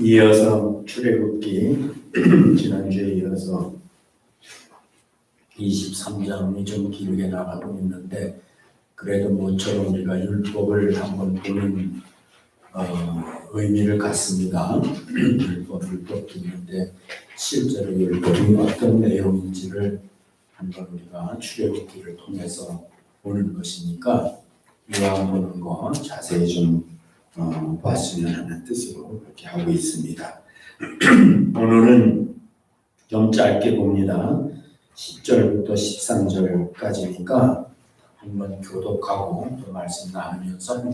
이어서 출애굽기 지난주에 이어서 23장이 좀 길게 나가고 있는데 그래도 모처럼 우리가 율법을 한번 보는 의미를 갖습니다. 율법 듣는데 실제로 율법이 어떤 내용인지를 한번 우리가 출애굽기를 통해서 보는 것이니까 이왕 보는 거 자세히 좀 봤으면 하는 뜻으로 그렇게 하고 있습니다. 오늘은 좀 짧게 봅니다. 10절부터 13절까지니까 한번 교독하고 또 말씀 나누면서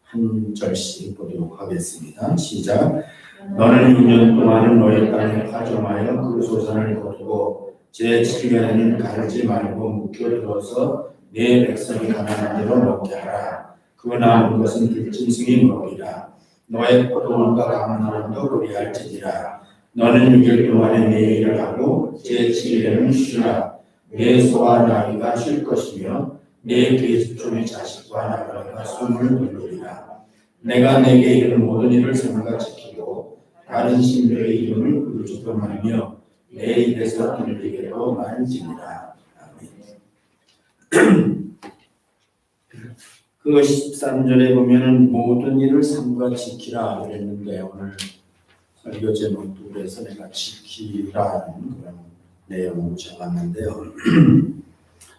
한 절씩 보도록 하겠습니다. 시작. 너는 6년 동안 너의 땅에 파종하여 그 소산을 거두고 제 7년에는 가르지 말고 묵혀두어서 내 백성이 가난한 대로 먹게 하라. 그 남은 것은 들짐승이 먹으리라. 너의 포도원과 감람도 그리할지니라. 너는 6일 동안에 내 일을 하고 제 7일에는 쉬라. 내 소와 나귀가 쉴 것이며 내 계집종의 자식과 나귀가 숨을 돌리리라. 내가 내게 이른 모든 일을 삼가 지키고 다른 신들의 이름을 부르지도 말며 내 입에서 들리게도 말지니라. 아멘. 그 13절에 보면은 모든 일을 삼가 지키라 그랬는데 오늘 설교 제목도 그래서 내가 지키라는 그런 내용을 적었는데요.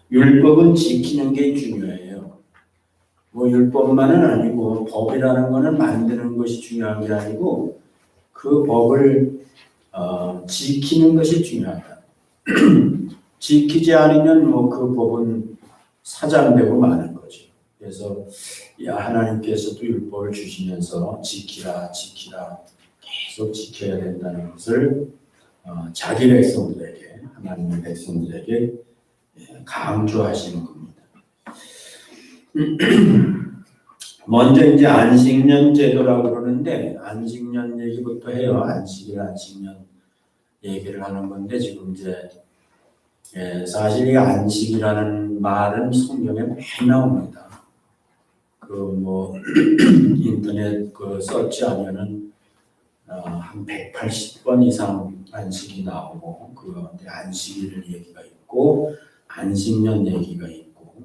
율법은 지키는 게 중요해요. 뭐 율법만은 아니고 법이라는 거는 만드는 것이 중요한 게 아니고 그 법을 지키는 것이 중요하다. 지키지 않으면 뭐 그 법은 사장되고 마는 거죠. 그래서 하나님께서도 율법을 주시면서 지키라 계속 지켜야 된다는 것을 자기 백성들에게 하나님의 백성들에게 강조하시는 겁니다. 먼저 이제 안식년 제도라고 그러는데 안식년 얘기부터 해요. 안식년 얘기를 하는 건데 지금 이제 사실 이 안식이라는 말은 성경에 많이 나옵니다. 인터넷 서치하면은 한 180번 이상 안식이 나오고 그 안식일 얘기가 있고 안식년 얘기가 있고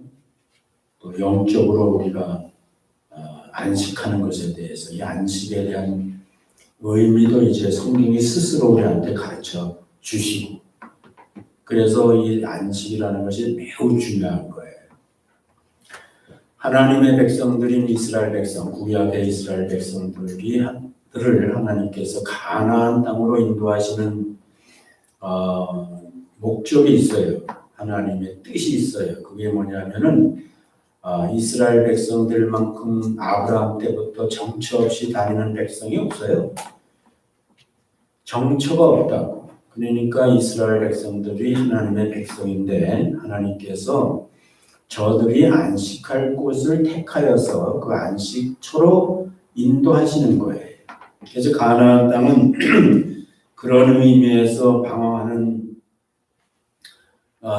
또 영적으로 우리가 안식하는 것에 대해서 이 안식에 대한 의미도 이제 성경이 스스로 우리한테 가르쳐 주시고 그래서 이 안식이라는 것이 매우 중요한 거예요. 하나님의 백성들인 이스라엘 백성, 구약의 이스라엘 백성들을 하나님께서 가나안 땅으로 인도하시는 목적이 있어요. 하나님의 뜻이 있어요. 그게 뭐냐면은 이스라엘 백성들만큼 아브라함 때부터 정처 없이 다니는 백성이 없어요. 정처가 없다고. 그러니까 이스라엘 백성들이 하나님의 백성인데 하나님께서 저들이 안식할 곳을 택하여서 그 안식처로 인도하시는 거예요. 그래서 가나안 땅은 그런 의미에서 방황하는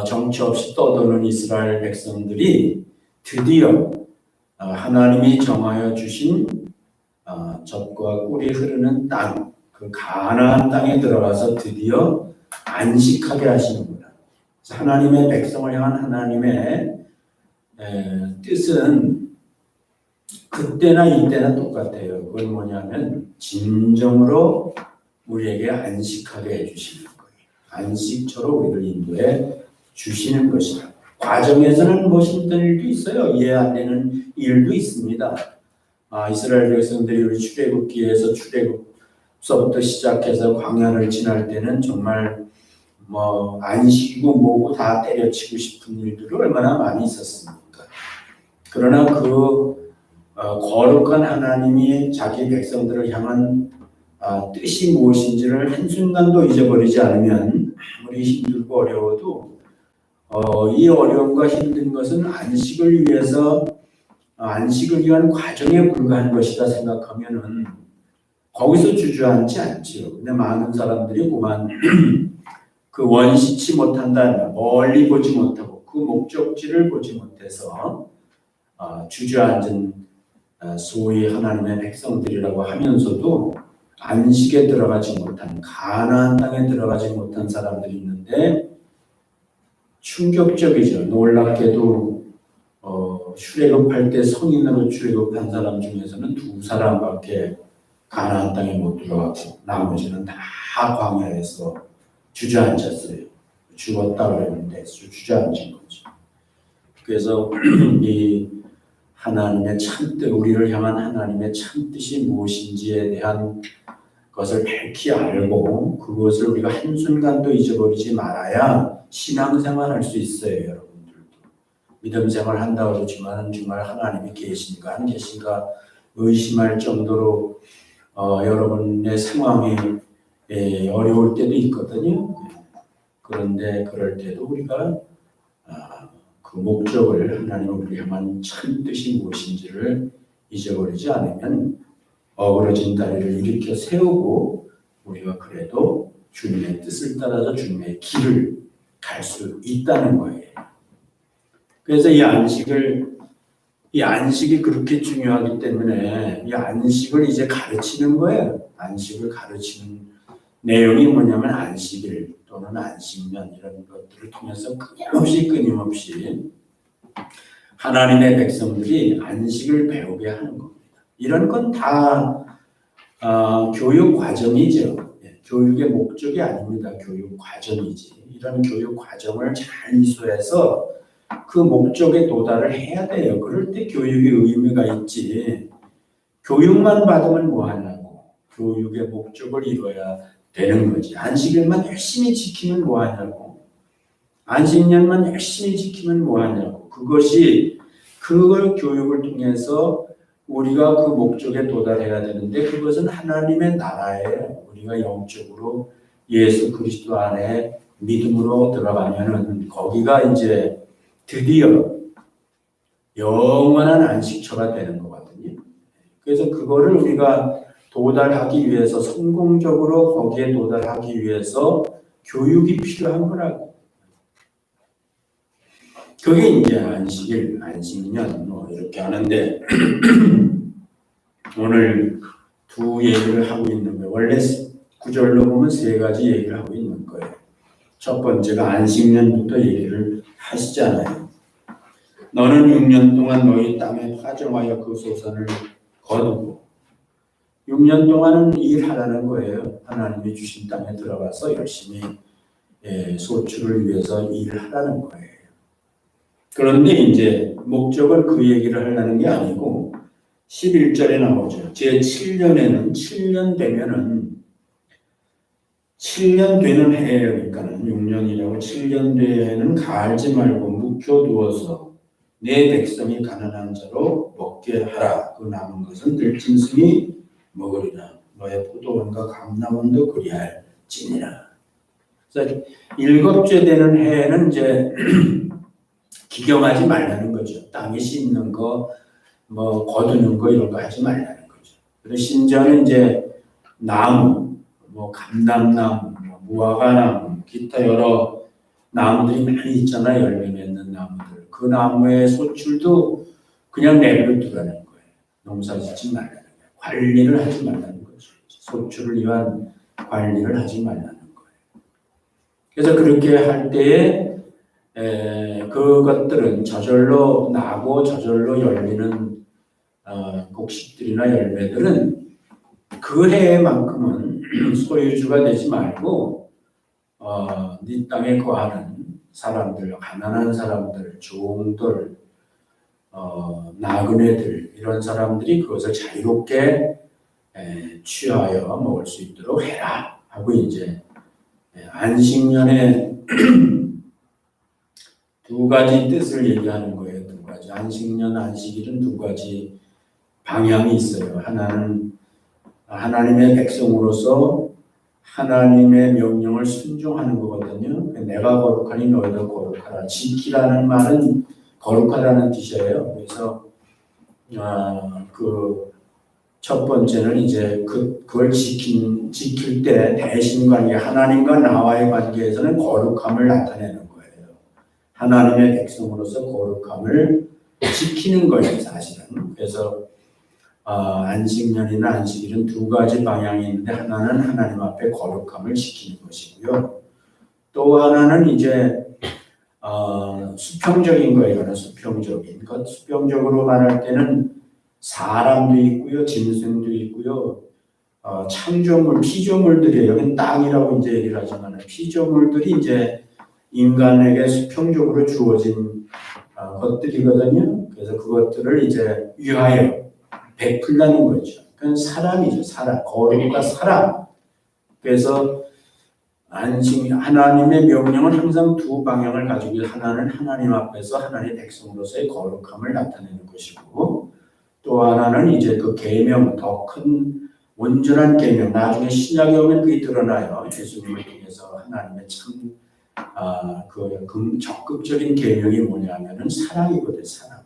정처 없이 떠도는 이스라엘 백성들이 드디어 하나님이 정하여 주신 젖과 꿀이 흐르는 땅, 그 가나안 땅에 들어가서 드디어 안식하게 하시는구나. 하나님의 백성을 향한 하나님의 뜻은 그때나 이때나 똑같아요. 그건 뭐냐면 진정으로 우리에게 안식하게 해주시는 거예요. 안식처로 우리를 인도해 주시는 것이다. 과정에서는 뭐 힘든 일도 있어요. 이해 안 되는 일도 있습니다. 이스라엘 백성들이 우리 출애굽기에서 출애굽서부터 시작해서 광야를 지날 때는 정말 뭐 안식이고 뭐고 다 때려치고 싶은 일들이 얼마나 많이 있었습니까? 그러나 그 거룩한 하나님이 자기 백성들을 향한 뜻이 무엇인지를 한순간도 잊어버리지 않으면 아무리 힘들고 어려워도 이 어려움과 힘든 것은 안식을 위한 과정에 불과한 것이다 생각하면은 거기서 주저앉지 않지요. 근데 많은 사람들이 그만 그 원시치 못한다, 멀리 보지 못하고 그 목적지를 보지 못해서 주저앉은 소위 하나님의 백성들이라고 하면서도 안식에 들어가지 못한, 가나안 땅에 들어가지 못한 사람들이 있는데 충격적이죠. 놀랍게도 출애굽할 때 성인으로 출애굽한 사람 중에서는 2사람밖에 가나안 땅에 못 들어가고 나머지는 다 광야에서 주저앉았어요. 죽었다 그랬는데 주저앉은 거죠. 그래서 이 하나님의 참뜻, 우리를 향한 하나님의 참뜻이 무엇인지에 대한 것을 밝히 알고 그것을 우리가 한순간도 잊어버리지 말아야 신앙생활 할 수 있어요. 여러분들도 믿음생활 한다고 그러지만 정말 하나님이 계신가 안 계신가 의심할 정도로 여러분의 상황이 어려울 때도 있거든요. 그런데 그럴 때도 우리가 그 목적을, 하나님의 우리를 향한 참뜻이 무엇인지를 잊어버리지 않으면 어그러진 다리를 일으켜 세우고 우리가 그래도 주님의 뜻을 따라서 주님의 길을 갈 수 있다는 거예요. 그래서 이 안식이 그렇게 중요하기 때문에 이 안식을 이제 가르치는 거예요. 안식을 가르치는 내용이 뭐냐면 안식일 또는 안식년 이런 것들을 통해서 끊임없이 하나님의 백성들이 안식을 배우게 하는 겁니다. 이런 건 다 교육 과정이죠. 교육의 목적이 아닙니다. 교육 과정이지. 이런 교육 과정을 잘 이수해서 그 목적에 도달을 해야 돼요. 그럴 때 교육의 의미가 있지. 교육만 받으면 뭐하냐고. 교육의 목적을 이뤄야 되는 거지. 안식일만 열심히 지키면 뭐하냐고. 안식년만 열심히 지키면 뭐하냐고. 그걸 교육을 통해서 우리가 그 목적에 도달해야 되는데 그것은 하나님의 나라예요. 우리가 영적으로 예수 그리스도 안에 믿음으로 들어가면은 거기가 이제 드디어 영원한 안식처가 되는 거거든요. 그래서 그거를 우리가 도달하기 위해서 성공적으로 거기에 도달하기 위해서 교육이 필요한 거라고. 그게 이제 안식일, 안식년 이렇게 하는데 오늘 두 얘기를 하고 있는 거예요. 원래 구절로 보면 3가지 얘기를 하고 있는 거예요. 첫 번째가 안식년부터 얘기를 하시잖아요. 너는 6년 동안 너희 땅에 파종하여 그 소산을 거두고 6년 동안은 일하라는 거예요. 하나님이 주신 땅에 들어가서 열심히 소출을 위해서 일하라는 거예요. 그런데 이제 목적은 그 얘기를 하려는 게 아니고 11절에 나오죠. 제7년에는 7년 되는 해에 그러니까는 6년이라고 7년 되는 가을지 말고 묵혀두어서 내 백성이 가난한 자로 먹게 하라. 그 남은 것은 들짐승이 먹으리라. 너의 포도원과 감람원도 그리할지니라. 그래서 7째 되는 해에는 이제 기경하지 말라는 거죠. 땅에 심는 거, 거두는 거 이런 거 하지 말라는 거죠. 그리고 심지어는 이제 나무, 감람나무, 무화과나무, 기타 여러 나무들이 많이 있잖아요. 열매 맺는 나무들. 그 나무의 소출도 그냥 내버려 두라는 거예요. 농사짓지 말라는 거예요. 관리를 하지 말라는 거죠. 소출을 위한 관리를 하지 말라는 거예요. 그래서 그렇게 할 때에 그것들은 저절로 나고 저절로 열리는 곡식들이나 열매들은 그 해만큼은 소유주가 되지 말고 네 땅에 거하는 사람들, 가난한 사람들, 종들, 나그네들 이런 사람들이 그것을 자유롭게 취하여 먹을 수 있도록 해라 하고 이제 안식년에 2가지 뜻을 얘기하는 거예요. 2가지. 안식년, 안식일은 2가지 방향이 있어요. 하나는 하나님의 백성으로서 하나님의 명령을 순종하는 거거든요. 내가 거룩하니 너희도 거룩하라. 지키라는 말은 거룩하다는 뜻이에요. 그래서 그 첫 번째는 이제 그걸 지킬 때 대신 관계, 하나님과 나와의 관계에서는 거룩함을 나타내는 거예요. 하나님의 백성으로서 거룩함을 지키는 거예요, 사실은. 그래서 안식년이나 안식일은 두 가지 방향이 있는데 하나는 하나님 앞에 거룩함을 지키는 것이고요. 또 하나는 이제 수평적인 거예요. 수평적인 것. 수평적으로 말할 때는 사람도 있고요, 짐승도 있고요, 창조물, 피조물들이에요. 여기는 땅이라고 이제 얘기를 하지만 피조물들이 이제 인간에게 수평적으로 주어진 것들이거든요. 그래서 그것들을 이제 위하여 베풀라는 거죠. 그건 사랑이죠. 사랑, 거룩과 사랑. 그래서 하나님의 명령은 항상 두 방향을 가지고 하나는 하나님 앞에서 하나님의 백성으로서의 거룩함을 나타내는 것이고 또 하나는 이제 그 계명, 더 큰 온전한 계명, 나중에 신약에 오면 그게 드러나요. 예수님을 통해서 하나님의 참 적극적인 계명이 뭐냐면은 사랑이거든요. 사랑.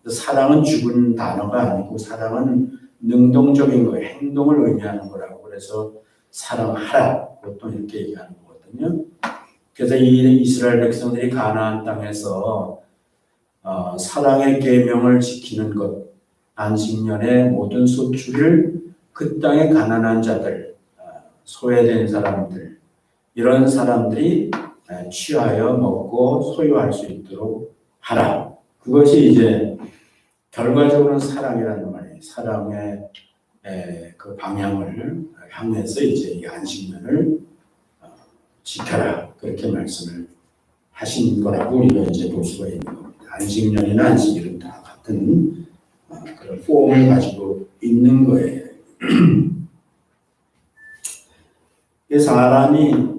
사랑은 죽은 단어가 아니고 사랑은 능동적인 거예요. 행동을 의미하는 거라고. 그래서 사랑하라. 보통 이렇게 얘기하는 거거든요. 그래서 이 이스라엘 백성들이 가나안 땅에서 사랑의 계명을 지키는 것, 안식년의 모든 소출을 그 땅의 가난한 자들, 소외된 사람들, 이런 사람들이 취하여 먹고 소유할 수 있도록 하라. 그것이 이제 결과적으로는 사랑이라는 말이에요. 사랑의 그 방향을 향해서 이제 이 안식년을 지켜라. 그렇게 말씀을 하신 거라고 우리가 이제 볼 수가 있는 겁니다. 안식년이나 안식일은 다 같은 그런 폼을 가지고 있는 거예요. 사람이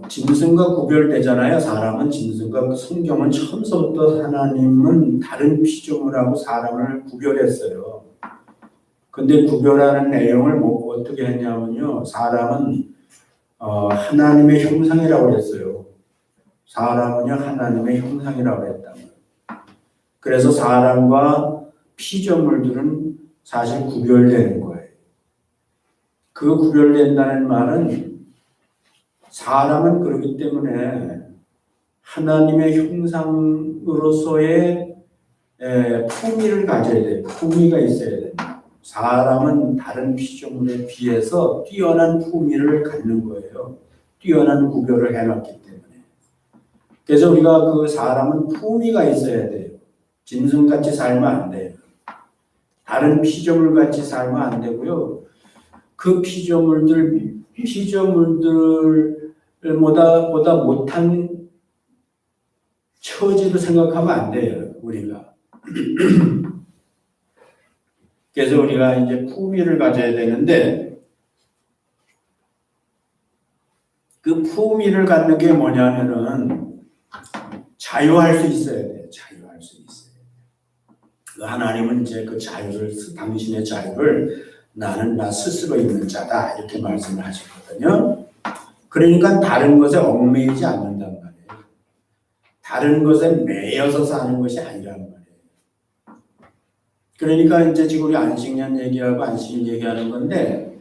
짐승과 구별되잖아요. 사람은 짐승과 성경은 처음부터 하나님은 다른 피조물하고 사람을 구별했어요. 근데 구별하는 내용을 어떻게 했냐면요. 사람은 하나님의 형상이라고 했어요. 사람은요 하나님의 형상이라고 했다. 그래서 사람과 피조물들은 사실 구별되는 거예요. 그 구별된다는 말은 사람은 그렇기 때문에 하나님의 형상으로서의 품위를 가져야 돼요. 품위가 있어야 된다. 사람은 다른 피조물에 비해서 뛰어난 품위를 갖는 거예요. 뛰어난 구별을 해놨기 때문에. 그래서 우리가 그 사람은 품위가 있어야 돼요. 짐승같이 살면 안 돼요. 다른 피조물같이 살면 안 되고요. 그 피조물들보다 못한 처지로 생각하면 안 돼요, 우리가. 그래서 우리가 이제 품위를 가져야 되는데, 그 품위를 갖는 게 뭐냐면은 자유할 수 있어야 돼요. 자유할 수 있어요. 하나님은 이제 그 자유를, 당신의 자유를 나는 나 스스로 있는 자다 이렇게 말씀을 하셨거든요. 그러니까 다른 것에 얽매이지 않는단 말이에요. 다른 것에 매여서 사는 것이 아니란 말이에요. 그러니까 이제 지금 우리 안식년 얘기하고 안식일 얘기하는 건데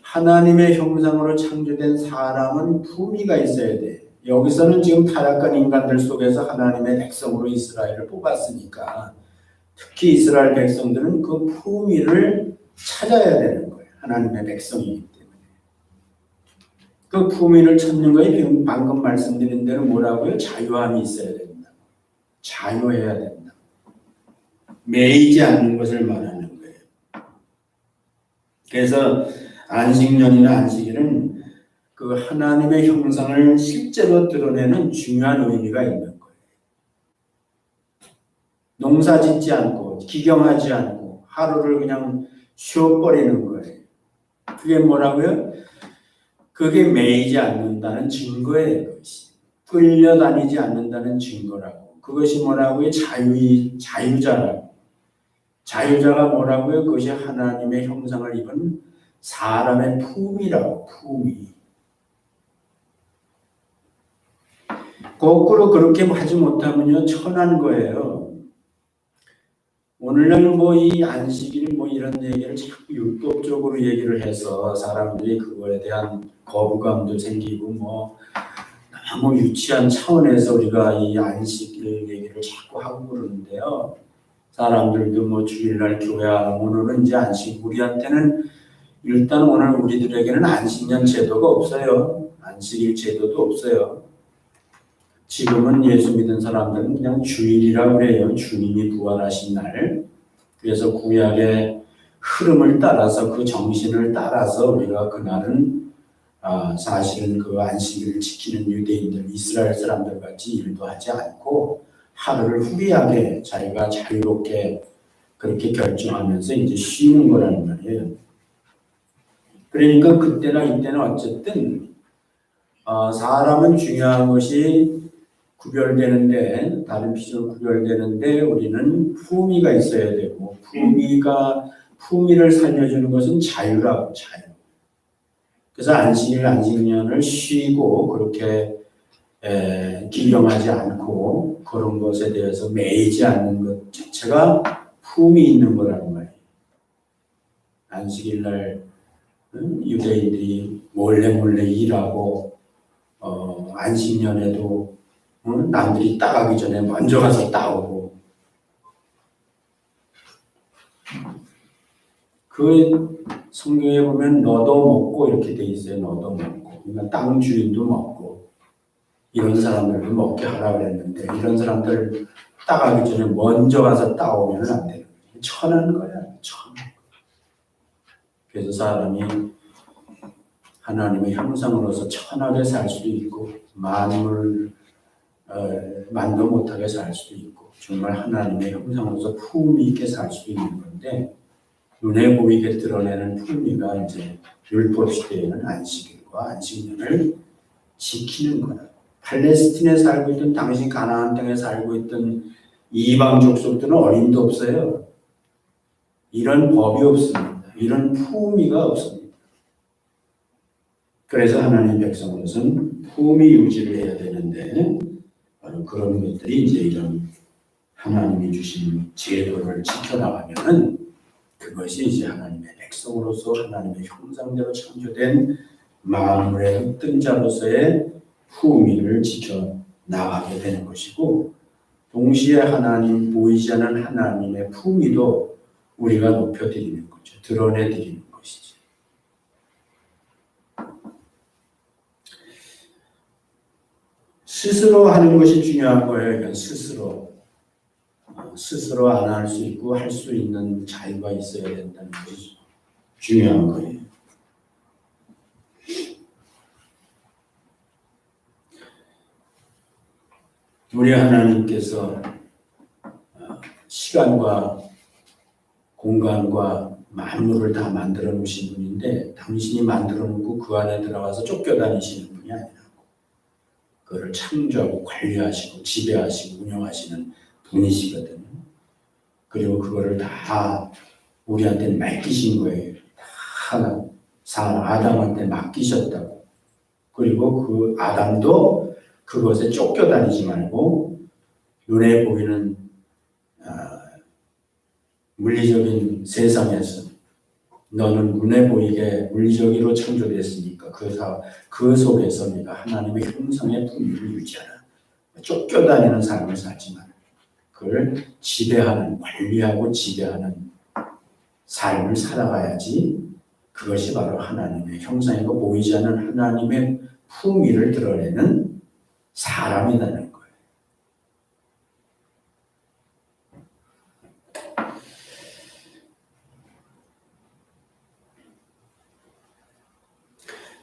하나님의 형상으로 창조된 사람은 품위가 있어야 돼. 여기서는 지금 타락한 인간들 속에서 하나님의 백성으로 이스라엘을 뽑았으니까 특히 이스라엘 백성들은 그 품위를 찾아야 되는 거예요. 하나님의 백성이기 때문에. 그 품위를 찾는 거에 방금 말씀드린 대로 뭐라고요? 자유함이 있어야 된다. 자유해야 된다. 매이지 않는 것을 말하는 거예요. 그래서 안식년이나 안식일은 그 하나님의 형상을 실제로 드러내는 중요한 의미가 있는 거예요. 농사 짓지 않고 기경하지 않고 하루를 그냥 쉬어버리는 거예요. 그게 뭐라고요? 그게 매이지 않는다는 증거예요. 그것이. 끌려다니지 않는다는 증거라고. 그것이 뭐라고요? 자유자라고. 자유자가 뭐라고요? 그것이 하나님의 형상을 입은 사람의 품이라고. 품이. 거꾸로 그렇게 하지 못하면요 천한 거예요. 오늘날 이 안식일 이런 얘기를 자꾸 율법적으로 얘기를 해서 사람들이 그거에 대한 거부감도 생기고 너무 유치한 차원에서 우리가 이 안식일 얘기를 자꾸 하고 그러는데요. 사람들도 뭐 주일날 교회 안 오는 이제 안식, 우리한테는 일단 오늘 우리들에게는 안식년 제도가 없어요. 안식일 제도도 없어요. 지금은 예수 믿은 사람들은 그냥 주일이라고 그래요. 주님이 부활하신 날. 그래서 구약의 흐름을 따라서 그 정신을 따라서 우리가 그날은 사실은 그 안식일을 지키는 유대인들, 이스라엘 사람들 같이 일도 하지 않고 하루를 후리하게 자기가 자유롭게 그렇게 결정하면서 이제 쉬는 거라는 말이에요. 그러니까 그때나 이때는 어쨌든 사람은 중요한 것이 구별되는데, 다른 피조는 구별되는데 우리는 품위가 있어야 되고, 품위를 살려주는 것은 자유라고, 자유. 그래서 안식일, 안식년을 쉬고 그렇게 기경하지 않고 그런 것에 대해서 매이지 않는 것 자체가 품이 있는 거라는 말이에요. 안식일 날 유대인들이 몰래 일하고 안식년에도 남들이 따가기 전에 먼저 가서 따오고, 그 성경에 보면 너도 먹고 이렇게 돼 있어요. 너도 먹고. 그러니까 땅 주인도 먹고 이런 사람들도 먹게 하라 그랬는데, 이런 사람들 따가기 전에 먼저 가서 따오면 안 돼요. 천한 거야. 천한. 그래서 사람이 하나님의 형상으로서 천하게 살 수도 있고 만물 만도 못하게 살 수도 있고, 정말 하나님의 형상으로서 품위 있게 살 수도 있는 건데, 눈에 보이게 드러내는 품위가 이제 율법 시대에는 안식일과 안식년을 지키는 거다. 팔레스틴에 살고 있던, 당시 가나안 땅에 살고 있던 이방 족속들은 어림도 없어요. 이런 법이 없습니다. 이런 품위가 없습니다. 그래서 하나님 백성으로서는 품위 유지를 해야 되는데, 바로 그런 것들이 이제 이런 하나님이 주신 제도를 지켜나가면은 그것이 이제 하나님의 백성으로서 하나님의 형상대로 창조된 만물의 흑등자로서의 품위를 지켜나가게 되는 것이고, 동시에 하나님, 보이지 않는 하나님의 품위도 우리가 높여드리는 거죠. 드러내드리는 것이죠. 스스로 하는 것이 중요한 거예요. 그러니까 스스로 안 할 수 있고 할 수 있는 자유가 있어야 된다는 것이 중요한 거예요. 우리 하나님께서 시간과 공간과 만물을 다 만들어 놓으신 분인데, 당신이 만들어 놓고 그 안에 들어가서 쫓겨다니시는 분이 아니라고. 그거를 창조하고 관리하시고 지배하시고 운영하시는 분이시거든요. 그리고 그거를 다 우리한테 맡기신 거예요. 다 아담한테 맡기셨다고. 그리고 그 아담도 그것에 쫓겨다니지 말고 눈에 보이는 물리적인 세상에서 너는 눈에 보이게 물리적으로 창조됐으니까 그 속에서 네가 하나님의 형상의 품위를 유지하라. 쫓겨다니는 삶을 살지 마라. 그걸 지배하는, 관리하고 지배하는 삶을 살아가야지 그것이 바로 하나님의 형상이고 보이지 않는 하나님의 품위를 드러내는 사람이라는 거예요.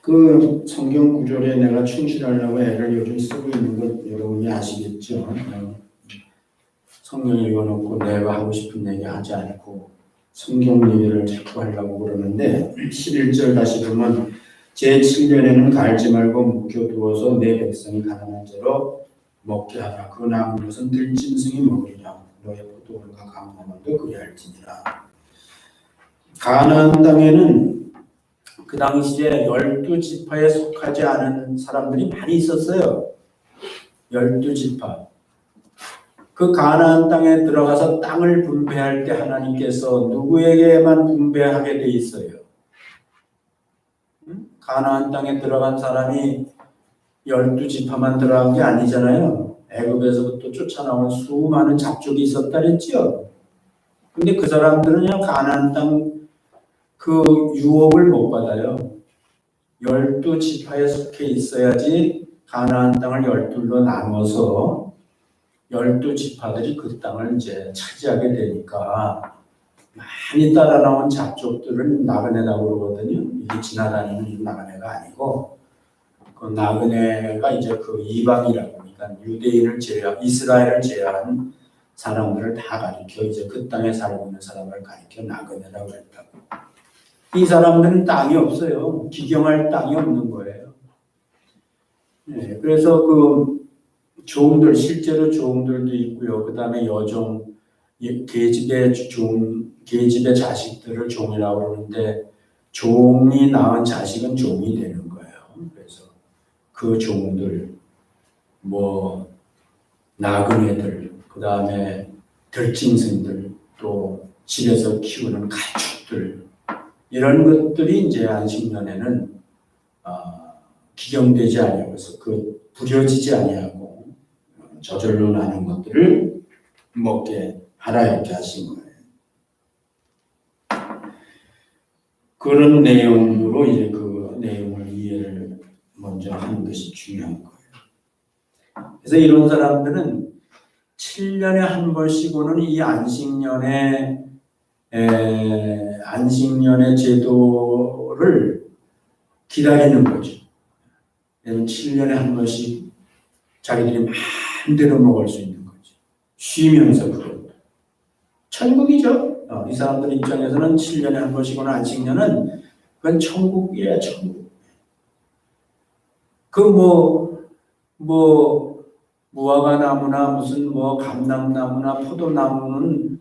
그 성경 구절에 내가 충실하려고 애를 요즘 쓰고 있는 것 여러분이 아시겠죠? 성경 읽어놓고 내가 하고 싶은 얘기 하지 않고 성경 얘기를 자꾸 하려고 그러는데, 11절 다시 보면 제7년에는 갈지 말고 묵혀두어서 내 백성이 가난한 자로 먹게 하라. 그 남은 것은 들짐승이 먹으리라. 너의 포도원과 감람원도 그리할지니라. 가나안 땅에는 그 당시에 12지파에 속하지 않은 사람들이 많이 있었어요. 12지파. 그 가나안 땅에 들어가서 땅을 분배할 때 하나님께서 누구에게만 분배하게 돼 있어요? 가나안 땅에 들어간 사람이 12지파만 들어간 게 아니잖아요. 애굽에서부터 쫓아나온 수많은 족속이 있었다 그랬죠. 근데 그 사람들은요, 가나안 땅 그 유업을 못 받아요. 12지파에 속해 있어야지 가나안 땅을 12로 나눠서 12지파들이 그 땅을 이제 차지하게 되니까 많이 따라 나온 잡족들은 나그네라고 그러거든요. 이게 지나다니는 나그네가 아니고 그 나그네가 이제 그 이방이라고 그러니까 유대인을 제외한 이스라엘을 제외한 사람들을 다 가리켜 이제 그 땅에 살고 있는 사람을 가리켜 나그네라고 했다고. 이 사람들은 땅이 없어요. 기경할 땅이 없는 거예요. 네, 그래서 그 종들 실제로 종들도 있고요. 그 다음에 여종 계집의 계집의 자식들을 종이라고 그러는데 종이 낳은 자식은 종이 되는 거예요. 그래서 그 종들 뭐 나그네들 그 다음에 들짐승들 또 집에서 키우는 가축들 이런 것들이 이제 안식년에는 기경되지 아니하고서 그 부려지지 아니하고 저절로 나는 것들을 먹게 하라 이렇게 하신 거예요. 그런 내용으로 이제 그 내용을 이해를 먼저 하는 것이 중요한 거예요. 그래서 이런 사람들은 7년에 한 번씩 오는 이 안식년의 제도를 기다리는 거죠. 7년에 한 번씩 자기들이 마음대로 먹을 수 있는 거죠. 쉬면서 그걸. 천국이죠. 이 사람들 입장에서는 7년에 한 번씩 오는 안식년은 그건 천국이에요, 천국. 무화과 나무나 무슨 감람나무나 포도나무는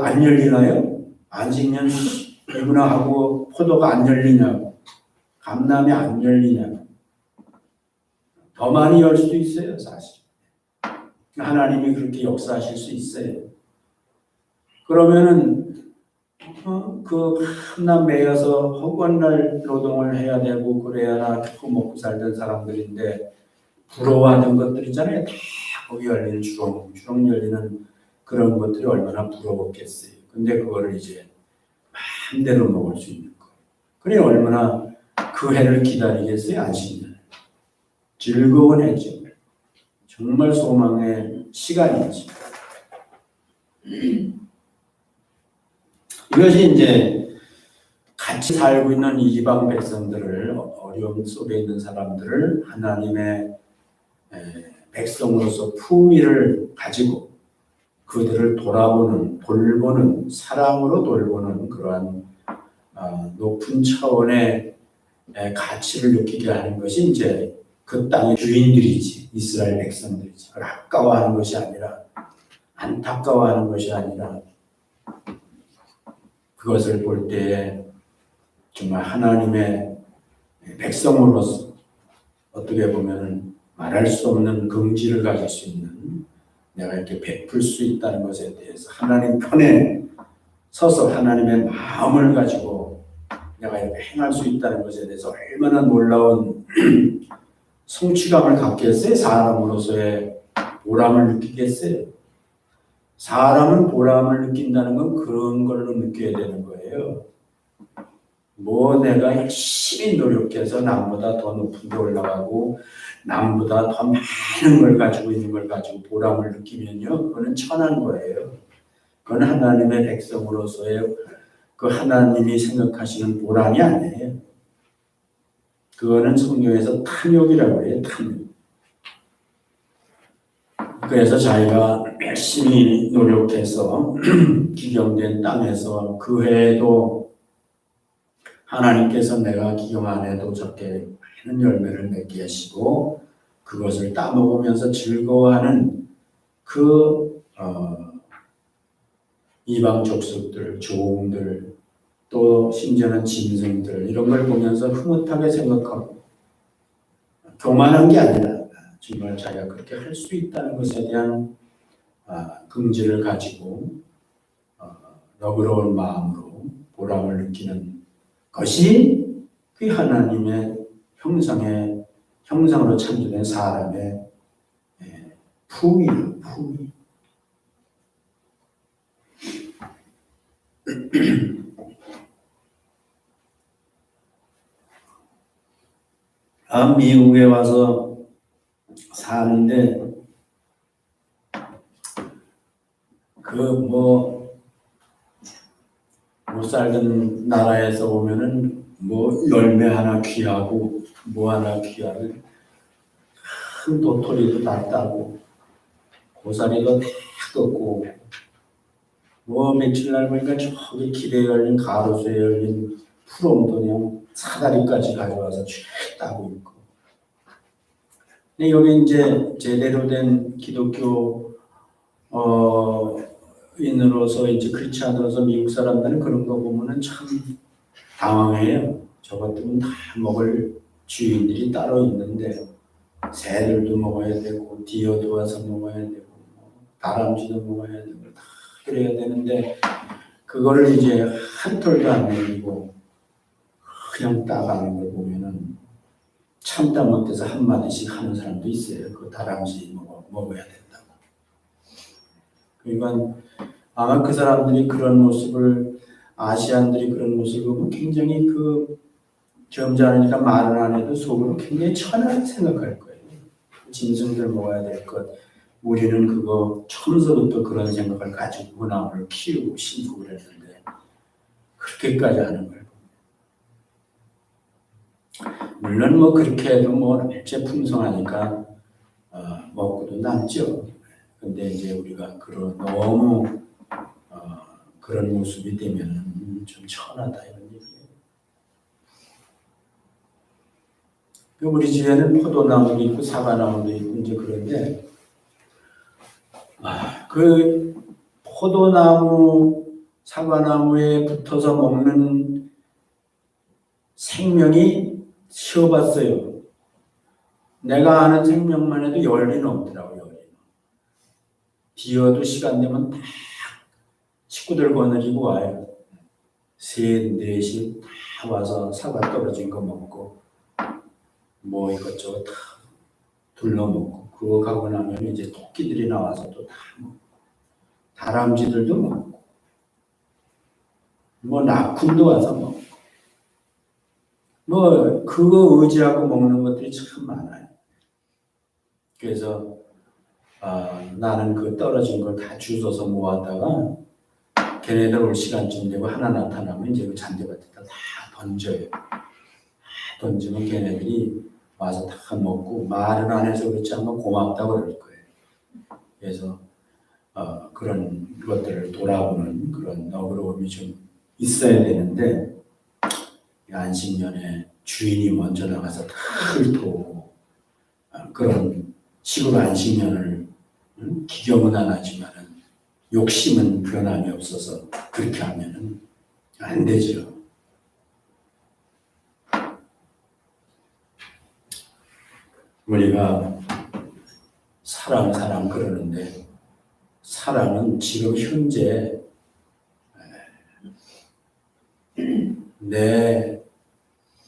안 열리나요? 안식년 이구나 하고 포도가 안 열리냐고. 감람이 안 열리냐고. 더 많이 열 수도 있어요, 사실. 하나님이 그렇게 역사하실 수 있어요. 그러면은 그 밤낮 매여서 허구한 노동을 해야 되고 그래야 먹고 살던 사람들인데 부러워하는 것들 있잖아요. 다 거기 열리는 주렁주렁 열리는 그런 것들이 얼마나 부러웠겠어요. 근데 그거를 이제 마음대로 먹을 수 있는 거예요. 그래 얼마나 그 해를 기다리겠어요, 안식년. 즐거운 해죠. 정말 소망의 시간이지. 이것이 이제 같이 살고 있는 이방 백성들을 어려움 속에 있는 사람들을 하나님의 백성으로서 품위를 가지고 그들을 돌보는 사랑으로 돌보는 그러한 높은 차원의 가치를 느끼게 하는 것이 이제 그 땅의 주인들이지 이스라엘 백성들이지. 그걸 아까워하는 것이 아니라 안타까워하는 것이 아니라 그것을 볼 때에 정말 하나님의 백성으로서 어떻게 보면 말할 수 없는 긍지를 가질 수 있는 내가 이렇게 베풀 수 있다는 것에 대해서 하나님 편에 서서 하나님의 마음을 가지고 내가 이렇게 행할 수 있다는 것에 대해서 얼마나 놀라운 성취감을 갖겠어요? 사람으로서의 보람을 느끼겠어요? 사람은 보람을 느낀다는 건 그런 걸로 느껴야 되는 거예요. 내가 열심히 노력해서 남보다 더 높은 데 올라가고 남보다 더 많은 걸 가지고 있는 걸 가지고 보람을 느끼면요. 그거는 천한 거예요. 그건 하나님의 백성으로서의 그 하나님이 생각하시는 보람이 아니에요. 그거는 성경에서 탐욕이라고 해요. 탐욕. 그래서 자기가 열심히 노력해서 기경된 땅에서 그 해에도 하나님께서 내가 기경 안 해도 저렇게 많은 열매를 맺게 하시고 그것을 따먹으면서 즐거워하는 그 이방 족속들, 종들 또 심지어는 짐승들 이런 걸 보면서 흐뭇하게 생각하고 교만한 게 아니라 정말 자기가 그렇게 할 수 있다는 것에 대한 긍지를 가지고 너그러운 마음으로 보람을 느끼는 것이 그 하나님의 형상으로 창조된 사람의 품위예요. 품위. 미국에 와서 사는데 못 살던 나라에서 오면은 열매 하나 귀하고 하나 귀하고 큰 도토리도 다 따고 고사리도 다 떴고 며칠 날 보니까 저기 길에 열린 가로수에 열린 푸른도 그냥 사다리까지 가져와서 쭉 따고 있고. 근데 여기 이제 제대로 된 기독교 인으로서 이제 크리스찬으로서 미국 사람들은 그런 거 보면은 참 당황해요. 저것들은 다 먹을 주인들이 따로 있는데 새들도 먹어야 되고 디어도 와서 먹어야 되고 다람쥐도 먹어야 되고 다 그래야 되는데 그거를 이제 한 톨도 안 먹이고 그냥 따가는 걸 보면은 참다 못해서 한 마디씩 하는 사람도 있어요. 그 다람쥐 먹어야 된다고. 그러니까 아마 그 사람들이 그런 모습을 아시안들이 그런 모습을 보면 굉장히 점잖으니까 말은 안 해도 속으로 굉장히 천하게 생각할 거예요. 짐승들 먹어야 될 것. 우리는 그거 처음서부터 그런 생각을 가지고 문화를 키우고 신고를 했는데 그렇게까지 하는 거예요. 물론 그렇게 해도 일제 풍성하니까 먹고도 남죠. 근데 이제 우리가 너무 그런 모습이 되면 좀 천하다 이런 얘기예요. 우리 집에는 포도나무도 있고 사과나무도 있고 이제 그런데 그 포도나무, 사과나무에 붙어서 먹는 생명이 쉬어봤어요. 내가 아는 생명만 해도 10이 넘더라고요. 10이. 디어도 시간 되면 다 식구들 거느리고 와요. 3, 4씩 다 와서 사과 떨어진 거 먹고 이것저것 다 둘러먹고 그거 가고 나면 이제 토끼들이 나와서 또 다 먹고 다람쥐들도 먹고 낙훈도 와서 먹고 그거 의지하고 먹는 것들이 참 많아요. 그래서 나는 그 떨어진 걸 다 주워서 모았다가 걔네들 올 시간쯤 되고 하나 나타나면 이제 그 잔디밭에다 다 던져요. 던지면 걔네들이 와서 다 먹고 말은 안 해서 그렇지 않으면 고맙다고 그럴 거예요. 그래서 그런 것들을 돌아보는 그런 너그러움이 좀 있어야 되는데 안식년에 주인이 먼저 나가서 다 훑고 그런 식으로 안식년을 기경은 안 하지만 욕심은 변함이 없어서 그렇게 하면은 안 되죠. 우리가 사랑 그러는데 사랑은 지금 현재 내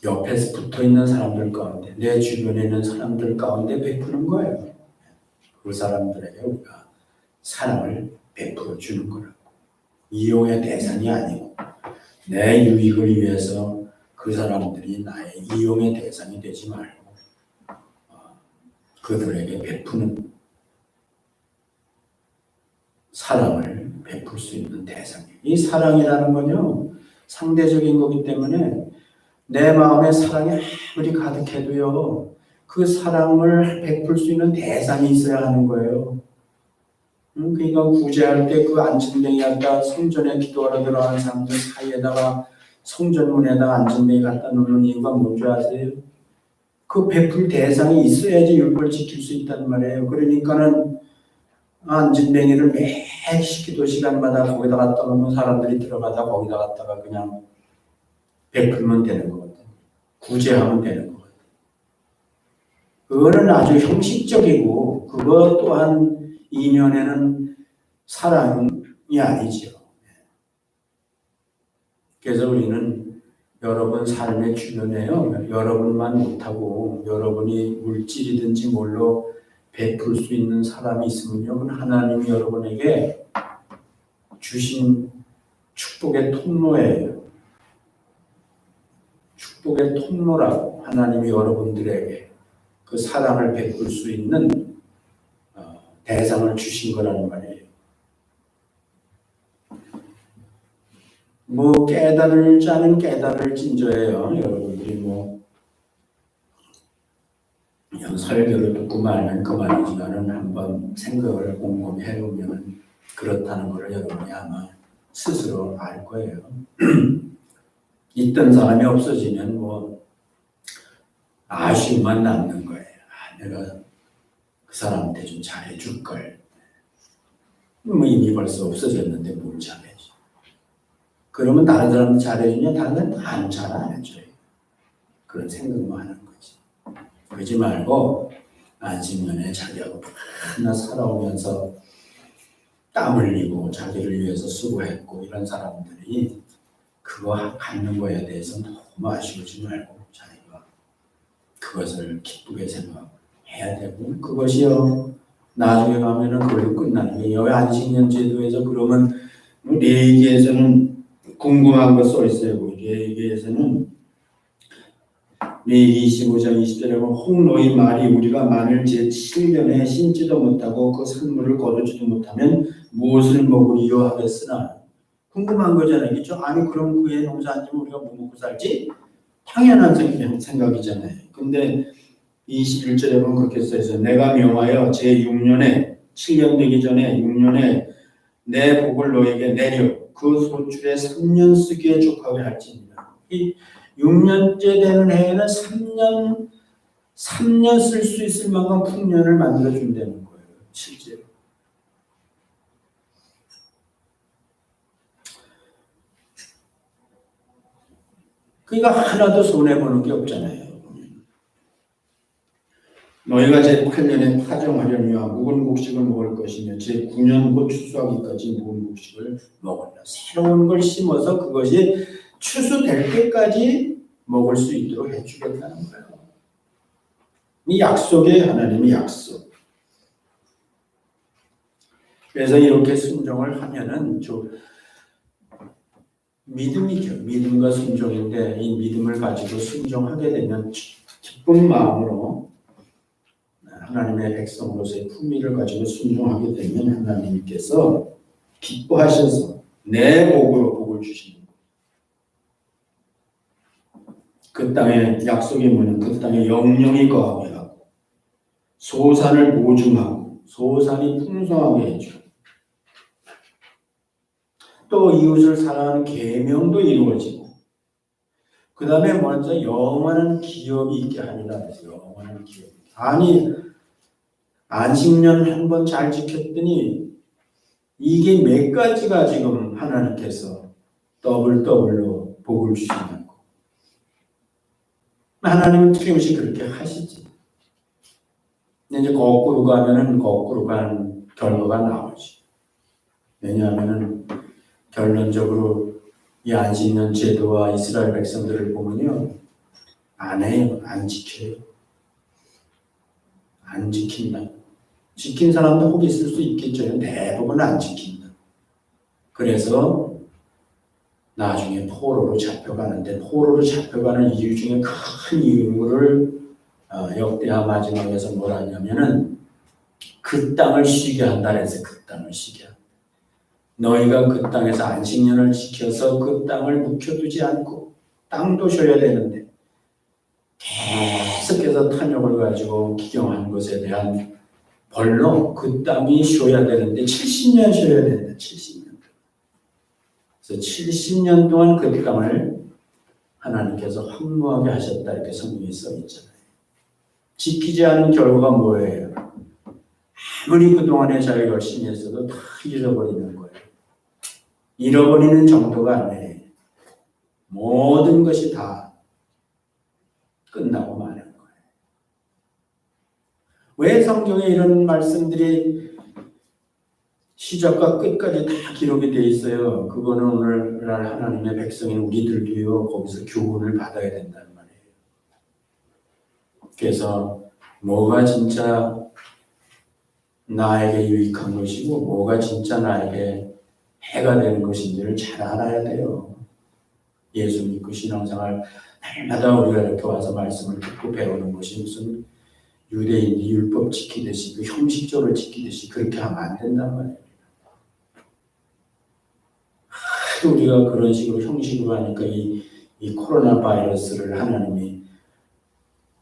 옆에 붙어 있는 사람들 가운데, 내 주변에 있는 사람들 가운데 베푸는 거예요. 그 사람들에게 우리가 사랑을 베풀어 주는 거라고. 이용의 대상이 아니고 내 유익을 위해서 그 사람들이 나의 이용의 대상이 되지 말고 그들에게 베푸는 사랑을 베풀 수 있는 대상이에요. 이 사랑이라는 건요 상대적인 거기 때문에 내 마음에 사랑이 아무리 가득해도요 그 사랑을 베풀 수 있는 대상이 있어야 하는 거예요. 그러니까 구제할 때 그 안진뱅이 갖다 성전에 기도하러 들어가는 사람들 사이에다가 성전문에다가 안진뱅이 갖다 놓는 이유가 뭔지 아세요? 그 베풀 대상이 있어야지 율법을 지킬 수 있단 말이에요. 그러니까는 안진뱅이를 매 기도 시간마다 거기다 갖다 놓으면 사람들이 들어가다 거기다 갖다가 그냥 베풀면 되는 거거든요. 구제하면 되는 거거든요. 그거는 아주 형식적이고 그것 또한 이면에는 사랑이 아니죠. 그래서 우리는 여러분 삶의 주변에요. 여러분만 못하고 여러분이 물질이든지 뭘로 베풀 수 있는 사람이 있으면요. 하나님이 여러분에게 주신 축복의 통로예요. 축복의 통로라고 하나님이 여러분들에게 그 사랑을 베풀 수 있는 대상을 주신 거라는 말이에요. 뭐 깨달을 자는 깨달을 진저예요. 여러분들이 뭐 그냥 설교를 듣고 말면 그만이지만은 한번 생각을 곰곰이 해보면 그렇다는 걸 여러분이 아마 스스로 알 거예요. 있던 사람이 없어지면 뭐 아쉬움만 남는 거예요. 내가 그 사람한테 좀 잘해줄 걸. 뭐 이미 벌써 없어졌는데 뭘 잘해줘. 그러면 다른 사람한테 잘해주냐? 다른 사람은 잘 안 해줘요. 그런 생각만 하는 거지. 그러지 말고 안식년에 자기하고 하나 살아오면서 땀 흘리고 자기를 위해서 수고했고 이런 사람들이 그거 갖는 거에 대해서 너무 아쉬우지 말고 자기가 그것을 기쁘게 생각해야 되고 그것이요 나중에 가면은 그걸로 끝나는 게 여기 안식년 제도에서 그러면 레위기에서는 궁금한 거 써 있어요. 레위기에서는 레위기 25장 20절에 보면 혹 너희 말이 우리가 만일 제7년에 심지도 못하고 그 산물을 거두지도 못하면 무엇을 먹으리요 하겠으나 궁금한 거잖아요. 그렇죠? 아니 그럼 그의 농사 안 지면 우리가 뭐 먹고 살지? 당연한 생각이잖아요. 근데 21절에 보면 그렇게 써있어요. 내가 명하여 제6년에 7년 되기 전에 6년에 내 복을 너에게 내려 그 소출에 3년 쓰기에 족하게 할지니라. 이 6년째 되는 해에는 3년 쓸 수 있을 만큼 풍년을 만들어 준다는 거예요. 실제로. 그러니까 하나도 손해보는 게 없잖아요. 너희가 제8년에 파종하려니와 묵은 곡식을 먹을 것이며 제9년 곧 추수하기까지 묵은 곡식을 먹으라. 새로운 걸 심어서 그것이 추수될 때까지 먹을 수 있도록 해주겠다는 거예요. 이 약속의 하나님의 약속. 그래서 이렇게 순종을 하면은 믿음이죠. 믿음과 순종인데 이 믿음을 가지고 순종하게 되면 기쁜 마음으로 하나님의 백성으로서의 품위를 가지고 순종하게 되면 하나님께서 기뻐하셔서 내 복으로 복을 주시는 거예요. 그 땅에 약속이 뭐냐면 그 땅에 영영이 거하게 하고 소산을 보증하고 소산이 풍성하게 해주고 또 이웃을 사랑하는 계명도 이루어지고 그 다음에 먼저 영원한 기업이 있게 하리라 해서 영원한 기업. 아니 안식년 한 번 잘 지켰더니 이게 몇 가지가 지금 하나님께서 더블로 복을 주시는 거. 하나님은 틀림없이 그렇게 하시지. 이제 거꾸로 가면은 거꾸로 가는 결과가 나오지. 왜냐하면은 결론적으로 이 안식년 제도와 이스라엘 백성들을 보면요. 안 해요. 안 지켜요. 안 지킨다. 지킨 사람도 혹 있을 수 있겠죠. 대부분 안 지킨다. 그래서 나중에 포로로 잡혀가는데 포로로 잡혀가는 이유 중에 큰 이유를 역대하 마지막에서 뭐라 하냐면은 그 땅을 쉬게 한다 해서 그 땅을 쉬게 한다. 너희가 그 땅에서 안식년을 지켜서 그 땅을 묵혀두지 않고 땅도 쉬어야 되는데 계속해서 탐욕을 가지고 기경한 것에 대한 벌로 그 땅이 쉬어야 되는데 70년 쉬어야 된다. 70년. 그래서 70년 동안 그 땅을 하나님께서 황무하게 하셨다 이렇게 성경에 써 있잖아요. 지키지 않은 결과가 뭐예요? 아무리 그동안에 자기가 열심히 했어도 다 잃어버리는 거예요. 잃어버리는 정도가 아니에요. 모든 것이 다 끝나고 마는 거예요. 왜 성경에 이런 말씀들이 시작과 끝까지 다 기록이 되어 있어요? 그거는 오늘날 하나님의 백성인 우리들도요, 거기서 교훈을 받아야 된다는 말이에요. 그래서 뭐가 진짜 나에게 유익한 것이고 뭐가 진짜 나에게 해가 되는 것인지를 잘 알아야 돼요. 예수 믿고 신앙생활 날마다 우리가 이렇게 와서 말씀을 듣고 배우는 것이 무슨 유대인이 율법 지키듯이 그 형식적으로 지키듯이 그렇게 하면 안 된단 말이에요. 하도 우리가 그런 식으로 형식으로 하니까 이 코로나 바이러스를 하나님이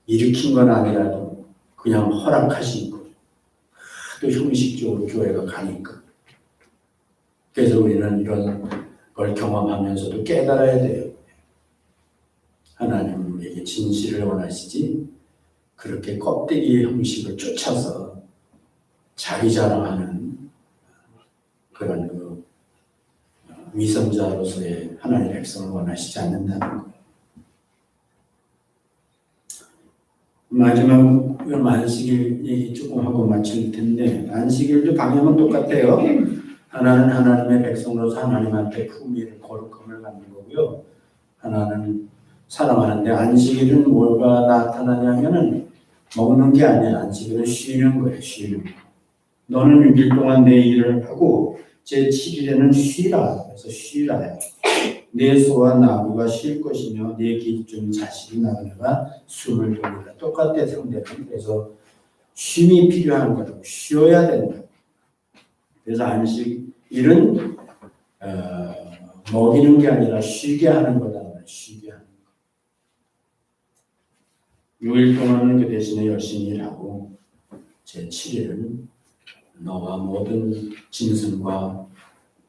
일으킨 건 아니라도 그냥 허락하시고 하도 형식적으로 교회가 가니까 그래서 우리는 이런 걸 경험하면서도 깨달아야 돼요. 하나님에게 진실을 원하시지 그렇게 껍데기의 형식을 쫓아서 자기 자랑하는 그런 그 위선자로서의 하나님의 백성을 원하시지 않는다는 거예요. 마지막 안식일 얘기 조금 하고 마칠 텐데 안식일도 방향은 똑같아요. 하나는 하나님의 백성으로서 하나님한테 품위를 거룩함을 갖는 거고요. 하나는 사랑하는데 안식일은 뭐가 나타나냐면은 먹는 게 아니야. 안식일은 쉬는 거예요. 쉬는 거. 너는 6일 동안 내 일을 하고 제 7일에는 쉬라. 그래서 쉬라. 내 소와 나무가 쉴 것이며 내 기준 자식이 나그네가 숨을 돌리라. 똑같아 상대는. 그래서 쉼이 필요한 거라고. 쉬어야 된다. 그래서 안식일은 먹이는 게 아니라 쉬게 하는 거다. 쉬게 하는 거. 6일 동안은 그 대신에 열심히 일하고 제 7일은 너와 모든 짐승과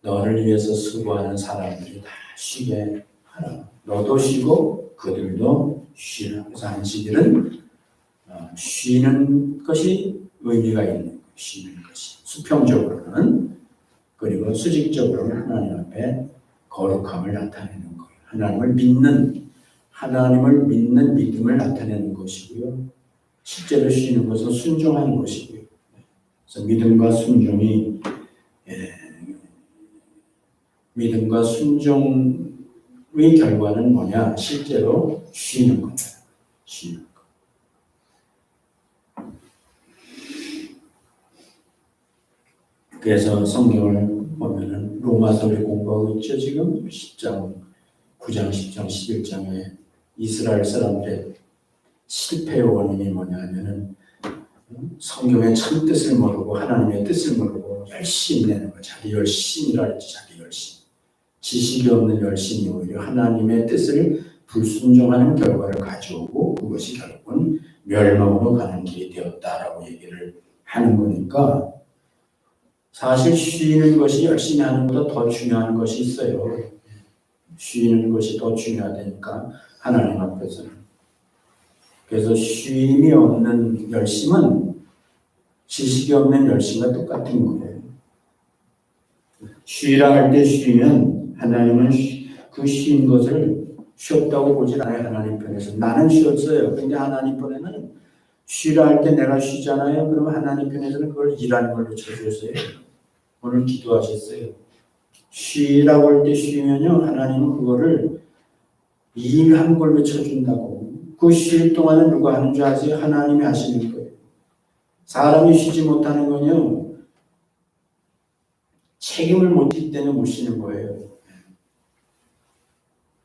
너를 위해서 수고하는 사람들이 다 쉬게 하라. 너도 쉬고 그들도 쉬라. 그래서 안식일은 쉬는 것이 의미가 있는 거예요. 쉬는 것이. 수평적으로는 그리고 수직적으로는 하나님 앞에 거룩함을 나타내는 거예요. 하나님을 믿는 믿음을 나타내는 것이고요. 실제로 쉬는 것은 순종하는 것이고요. 그래서 믿음과 순종의 결과는 뭐냐? 실제로 쉬는 거다. 쉬는 거. 그래서 성경을 보면은 로마서를 공부하고 있죠. 지금 10장, 9장, 10장, 11장에 이스라엘 사람들의 실패의 원인이 뭐냐 하면은 성경의 참 뜻을 모르고 하나님의 뜻을 모르고 열심히 내는 거. 자기 열심이라 했지. 자기 열심. 지식이 없는 열심이 오히려 하나님의 뜻을 불순종하는 결과를 가져오고 그것이 결국은 멸망으로 가는 길이 되었다라고 얘기를 하는 거니까 사실 쉬는 것이 열심히 하는 것보다 더 중요한 것이 있어요. 쉬는 것이 더 중요하다니까 하나님 앞에서는. 그래서 쉼이 없는 열심은 지식이 없는 열심과 똑같은 거예요. 쉬라 할 때 쉬면 하나님은 그 쉰 것을 쉬었다고 보질 않아요. 하나님 편에서. 나는 쉬었어요. 근데 하나님 편에는 쉬라 할 때 내가 쉬잖아요. 그러면 하나님 편에서는 그걸 일하는 걸로 쳐주세요. 오늘 기도하셨어요. 쉬라고 할 때 쉬면요. 하나님은 그거를 일한 걸로 쳐준다고. 그 쉴 동안은 누가 하는 줄 아세요? 하나님이 하시는 거예요. 사람이 쉬지 못하는 건요. 책임을 못 지기 때문에 못 쉬는 거예요.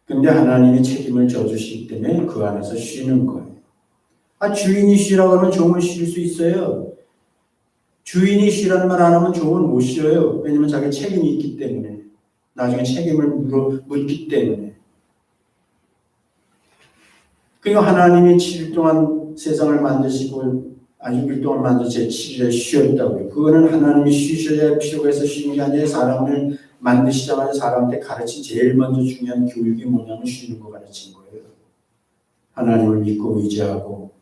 근데 하나님이 책임을 져주시기 때문에 그 안에서 쉬는 거예요. 주인이 쉬라고 하면 종은 쉴 수 있어요. 주인이 쉬라는 말 안 하면 종은 못 쉬어요. 왜냐면 자기 책임이 있기 때문에. 나중에 책임을 묻기 때문에. 그리고 하나님이 7일 동안 세상을 만드시고 6일 동안 만드신 제 7일에 쉬었다고요. 그거는 하나님이 쉬셔야 할 필요가 있어 쉬는 게 아니라 사람을 만드시자마자 사람한테 가르친 제일 먼저 중요한 교육이 뭐냐면 쉬는 거 가르친 거예요. 하나님을 믿고 의지하고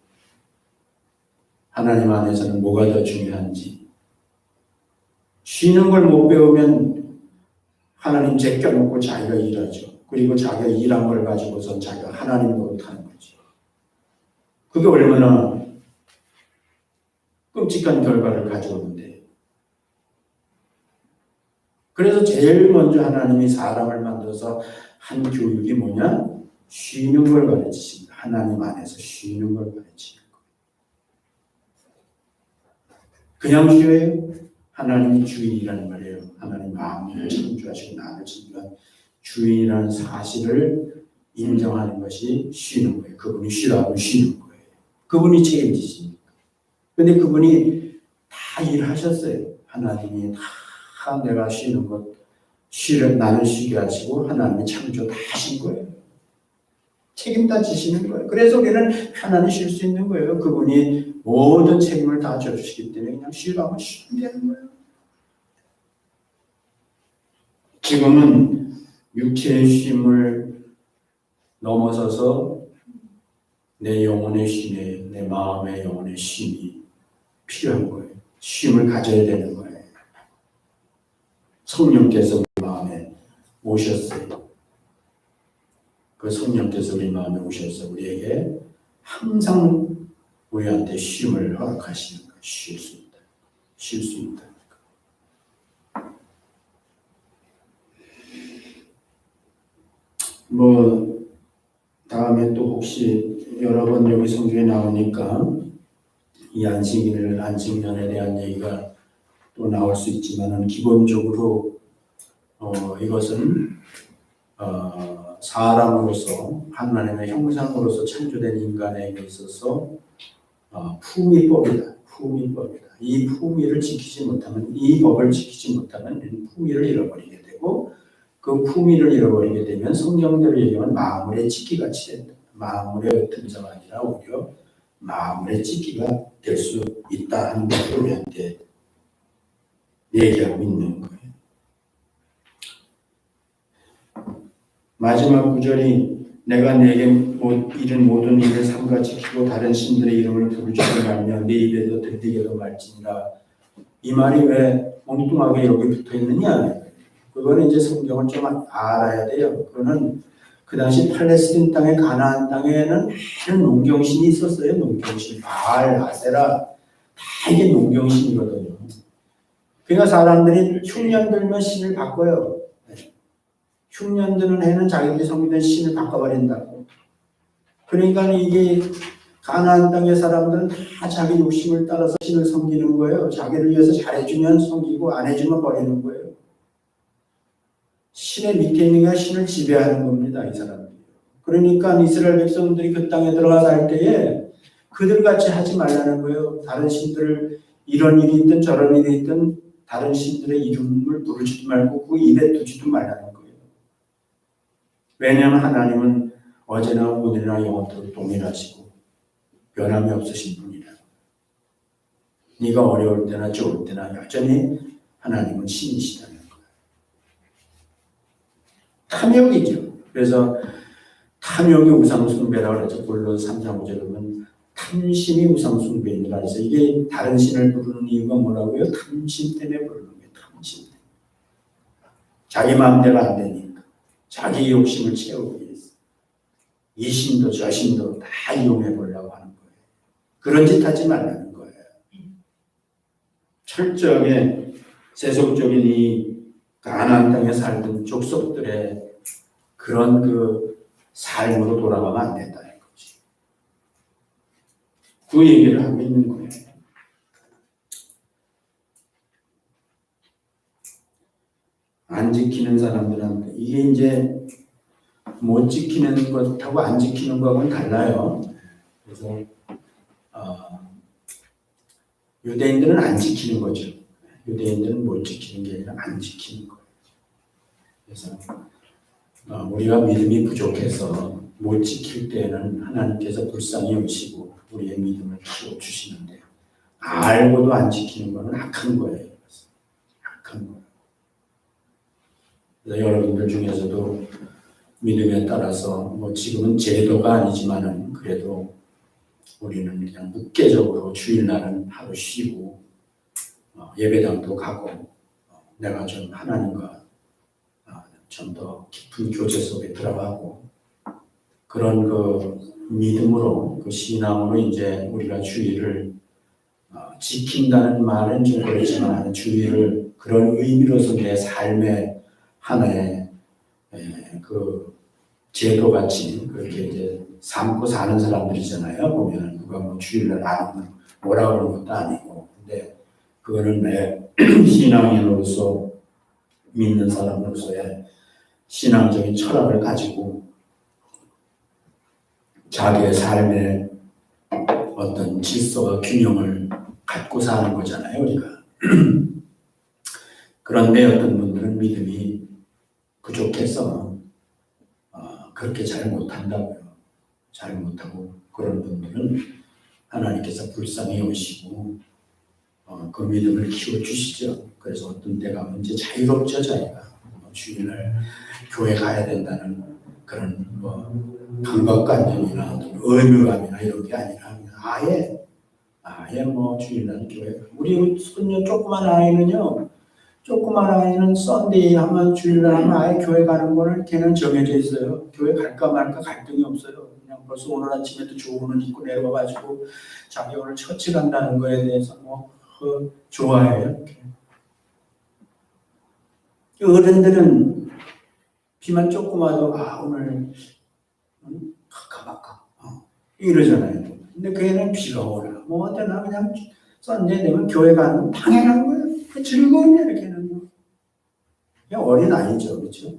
하나님 안에서는 뭐가 더 중요한지. 쉬는 걸 못 배우면 하나님 제껴놓고 자기가 일하죠. 그리고 자기가 일한 걸 가지고서 자기가 하나님 노릇하는 거죠. 그게 얼마나 끔찍한 결과를 가져오는데. 그래서 제일 먼저 하나님이 사람을 만들어서 한 교육이 뭐냐? 쉬는 걸 가르치십니다. 하나님 안에서 쉬는 걸 가르치는 거예요. 그냥 쉬어요? 하나님이 주인이라는 말이에요. 하나님 마음을 창조하시고 나를 창조한 주인이라는 사실을 인정하는 것이 쉬는 거예요. 그분이 쉬라고 쉬는 거예요. 그분이 책임지십니까? 근데 그분이 다 일하셨어요. 하나님이 다 내가 쉬는 것, 나는 쉬게 하시고 하나님이 창조 다 하신 거예요. 책임 다 지시는 거예요. 그래서 우리는 편안히 쉴 수 있는 거예요. 그분이 모든 책임을 다 져주시기 때문에 그냥 쉬라고 쉬면 되는 거예요. 지금은 육체의 쉼을 넘어서서 내 영혼의 쉼에, 내 마음의 영혼의 쉼이 필요한 거예요. 쉼을 가져야 되는 거예요. 성령께서 우리 마음에 오셨어요. 그 성령께서 우리 마음에 오셔서 우리에게 항상 우리한테 쉼을 허락하시는 거예요. 쉴 수 있다. 쉴 수 있다. 다음에 또 혹시 여러 번 여기 성경에 나오니까 이 안식년에 대한 얘기가 또 나올 수 있지만은 기본적으로 이것은 사람으로서 하나님의 형상으로서 창조된 인간에게 있어서 품위법이다. 품위법이다. 이 품위를 지키지 못하면, 이 법을 지키지 못하면 품위를 잃어버리게 되고, 그 품위를 잃어버리게 되면 성경대로 얘기하면 마물의 찢기같이 된다. 마물의 틈새가 아니라 오히려 마물의 찢기가 될 수 있다 하는 것을 우리한테 얘기하고 있는 거예요. 마지막 구절이 내가 내게 이른 모든 일을 삼가 지키고 다른 신들의 이름을 부르지도 말며 내 입에도 들리게도 말지니라. 이 말이 왜 엉뚱하게 여기 붙어 있느냐? 그거는 이제 성경을 좀 알아야 돼요. 그거는 그 당시 팔레스틴 땅에 가나안 땅에는 많은 농경신이 있었어요. 농경신, 바알, 아세라 다 이게 농경신이거든요. 그러니까 사람들이 흉년 들면 신을 바꿔요. 흉년 드는 해는 자기들이 섬기던 신을 바꿔버린다고. 그러니까 이게 가나안 땅의 사람들은 다 자기 욕심을 따라서 신을 섬기는 거예요. 자기를 위해서 잘해주면 섬기고 안 해주면 버리는 거예요. 신의 밑에 있는 게 신을 지배하는 겁니다. 이 사람들이. 그러니까 이스라엘 백성들이 그 땅에 들어가서 할 때에 그들같이 하지 말라는 거예요. 다른 신들을 이런 일이 있든 저런 일이 있든 다른 신들의 이름을 부르지도 말고 그 입에 두지도 말라는 거예요. 왜냐하면 하나님은 어제나 오늘이나 영원토록 동일하시고 변함이 없으신 분이라. 네가 어려울 때나 좋을 때나 여전히 하나님은 신이시다는 거예요. 탐욕이죠. 그래서 탐욕이 우상숭배라고 그러죠. 골로새 3장 5절에 보면 탐심이 우상숭배이니라. 그래서 이게 다른 신을 부르는 이유가 뭐라고요? 탐심 때문에 부르는 거예요. 탐심 때문에. 자기 마음대로 안 되니까. 자기 욕심을 채우기 위해서. 이 신도 저 신도 다 이용해 보려고 하는 거예요. 그런 짓 하지 말라는 거예요. 철저하게 세속적인 이 가나안 땅에 살던 족속들의 그런 그 삶으로 돌아가면 안 된다는 거지. 그 얘기를 하고 있는 거예요. 안 지키는 사람들한테 이게 이제 못 지키는 것하고 안 지키는 거하고는 달라요. 그래서 유대인들은 안 지키는 거죠. 유대인들은 못 지키는 게 아니라 안 지키는 거예요. 그래서 우리가 믿음이 부족해서 못 지킬 때는 하나님께서 불쌍히 여기시고 우리의 믿음을 키워주시는데 알고도 안 지키는 것은 악한 거예요. 악한 거예요. 그래서 여러분들 중에서도 믿음에 따라서 지금은 제도가 아니지만은 그래도 우리는 그냥 묵계적으로 주일날은 하루 쉬고 예배당도 가고 내가 좀 하나님과 좀 더 깊은 교제 속에 들어가고 그런 그 믿음으로 그 신앙으로 이제 우리가 주일을 지킨다는 말은 좀 그렇지만 주일을 그런 의미로서 내 삶의 하나의 그 제도같이 그렇게 이제 삼고 사는 사람들이잖아요. 보면 누가 주일날 안 뭐라 그러는 것도 아니고 근데 그거는 신앙인으로서 믿는 사람으로서의 신앙적인 철학을 가지고 자기의 삶의 어떤 질서와 균형을 갖고 사는 거잖아요, 우리가. 그런데 어떤 분들은 믿음이 부족해서 그렇게 잘 못한다고요. 잘 못하고 그런 분들은 하나님께서 불쌍히 여기시고 그 믿음을 키워주시죠. 그래서 어떤 때가 언제 자유롭죠, 자기가. 주일날 교회 가야 된다는 그런 강박관념이나 어떤 의무감이나 이런 게 아니라 아예 주일날 교회. 우리 손녀 조그만 아이는 썬데이 하면 주일날 하면 아예 교회 가는 거를 걔는 정해져 있어요. 교회 갈까 말까 갈등이 없어요. 그냥 벌써 오늘 아침에도 조문을 입고 내려와가지고 자기 오늘 처치 간다는 거에 대해서 좋아해요. 이렇게. 어른들은 비만 조금 와도 오늘 갈까 말까 이러잖아요. 근데 걔는 비가 오나 어때나 그냥 썬데이 되면 교회 가는 건 당연한 거예요. 그 즐거움이야 이렇게는. 그냥 어린 아이죠, 그렇죠?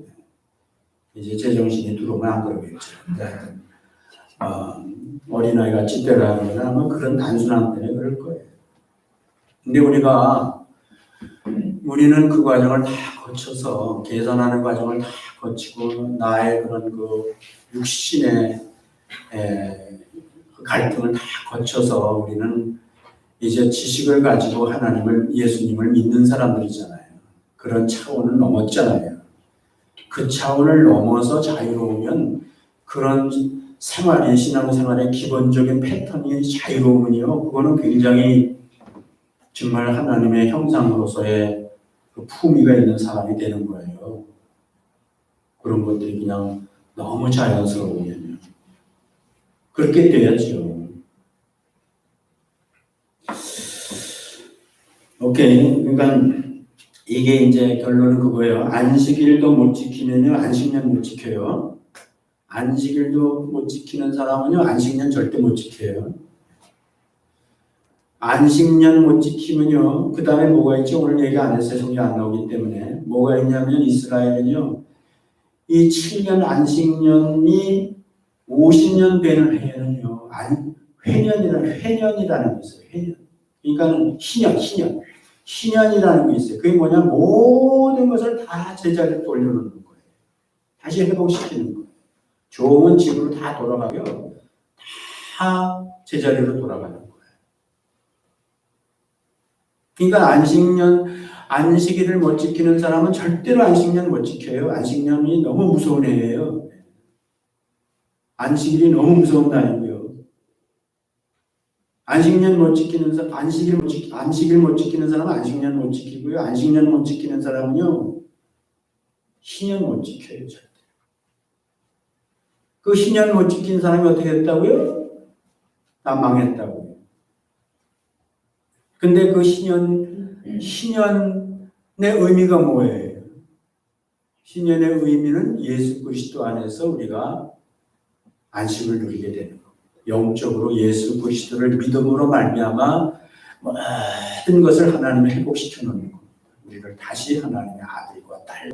이제 제정신이 들어오면 안 그러겠죠. 어린 아이가 찌대라는 건 아마 그런 단순한 때문에 그럴 거예요. 근데 우리는 그 과정을 다 거쳐서 개선하는 과정을 다 거치고 나의 그런 그 육신의 그 갈등을 다 거쳐서 우리는 이제 지식을 가지고 예수님을 믿는 사람들이잖아요. 그런 차원을 넘었잖아요. 그 차원을 넘어서 자유로우면 그런 신앙생활의 기본적인 패턴이 자유로우면요. 그거는 굉장히 정말 하나님의 형상으로서의 그 품위가 있는 사람이 되는 거예요. 그런 것들이 그냥 너무 자연스러우면요. 그렇게 돼야죠. 오케이. 그러니까 이게 이제 결론은 그거예요. 안식일도 못 지키면요, 안식년 못 지켜요. 안식일도 못 지키는 사람은요, 안식년 절대 못 지켜요. 안식년 못 지키면요, 그 다음에 뭐가 있죠? 오늘 얘기 안 했어요. 성경 안 나오기 때문에. 뭐가 있냐면 이스라엘은요, 이 7년 안식년이 50년 되는 해에는요, 회년이라는 게 있어요. 회년. 그러니까는 희년이라는 게 있어요. 그게 뭐냐? 모든 것을 다 제자리로 돌려놓는 거예요. 다시 회복시키는 거예요. 좋은 집으로 다 돌아가고요. 다 제자리로 돌아가는 거예요. 그러니까 안식일을 못 지키는 사람은 절대로 안식년 못 지켜요. 안식년이 너무 무서운 해예요. 안식일이 너무 무서운 날이고요. 안식일 못 지키는 사람은 안식년 못 지키고요. 안식년 못 지키는 사람은요, 희년 못 지켜요, 절대. 그 희년 못 지킨 사람이 어떻게 됐다고요? 다 망했다고요. 근데 그 희년의 의미가 뭐예요? 희년의 의미는 예수 그리스도 안에서 우리가 안식을 누리게 되는 거예요. 영적으로 예수 그리스도를 믿음으로 말미암아 모든 것을 하나님이 회복시켜 놓는 겁니다. 우리를 다시 하나님의 아들과 딸.